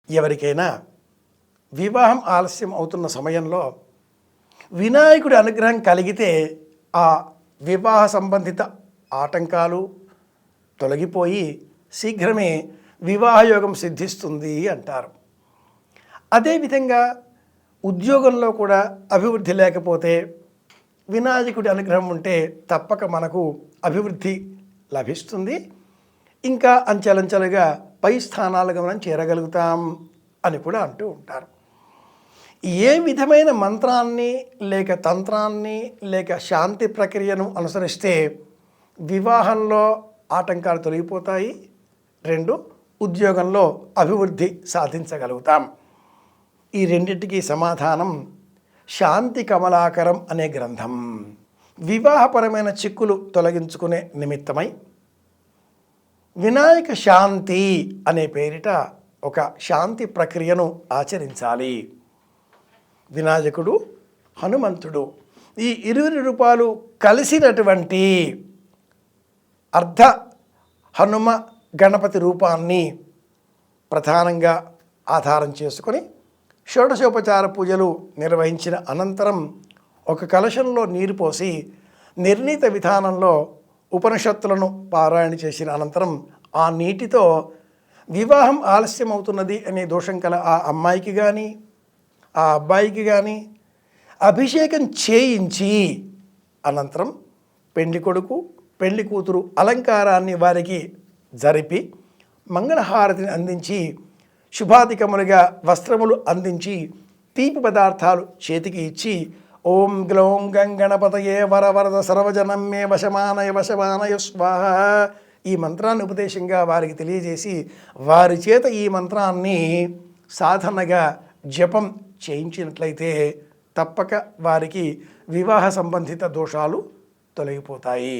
ఎవరికైనా వివాహం ఆలస్యం అవుతున్న సమయంలో వినాయకుడి అనుగ్రహం కలిగితే ఆ వివాహ సంబంధిత ఆటంకాలు తొలగిపోయి శీఘ్రమే వివాహయోగం సిద్ధిస్తుంది అంటారు. అదేవిధంగా ఉద్యోగంలో కూడా అభివృద్ధి లేకపోతే వినాయకుడి అనుగ్రహం ఉంటే తప్పక మనకు అభివృద్ధి లభిస్తుంది. ఇంకా అంచెలంచెలుగా పై స్థానాలుగా మనం చేరగలుగుతాం అని కూడా అంటూ ఉంటారు. ఏ విధమైన మంత్రాన్ని లేక తంత్రాన్ని లేక శాంతి ప్రక్రియను అనుసరిస్తే వివాహంలో ఆటంకాలు తొలగిపోతాయి, 2 ఉద్యోగంలో అభివృద్ధి సాధించగలుగుతాం. ఈ రెండింటికి సమాధానం శాంతి కమలాకరం అనే గ్రంథం. వివాహపరమైన చిక్కులు తొలగించుకునే నిమిత్తమై వినాయక శాంతి అనే పేరిట ఒక శాంతి ప్రక్రియను ఆచరించాలి. వినాయకుడు, హనుమంతుడు ఈ 20 రూపాయలు కలిసినటువంటి అర్ధ హనుమ గణపతి రూపాన్ని ప్రధానంగా ఆధారం చేసుకొని షోడశోపచార పూజలు నిర్వహించిన అనంతరం ఒక కలశంలో నీరు పోసి నిర్ణీత విధానంలో ఉపనిషత్తులను పారాయణ చేసిన అనంతరం ఆ నీటితో వివాహం ఆలస్యం అవుతున్నది అనే దోషం కల ఆ అమ్మాయికి కానీ ఆ అబ్బాయికి కానీ అభిషేకం చేయించి అనంతరం పెళ్లి కొడుకు పెళ్లి కూతురు అలంకారాన్ని వారికి జరిపి మంగళహారతిని అందించి శుభాధికములుగా వస్త్రములు అందించి తీపి పదార్థాలు చేతికి ఇచ్చి ఓం గ్లౌం గంగణపతయే వరవరద సర్వజనం మే వశమానయ స్వాహ ఈ మంత్రాన్ని ఉపదేశంగా వారికి తెలియజేసి వారి చేత ఈ మంత్రాన్ని సాధనగా జపం చేయించినట్లయితే తప్పక వారికి వివాహ సంబంధిత దోషాలు తొలగిపోతాయి.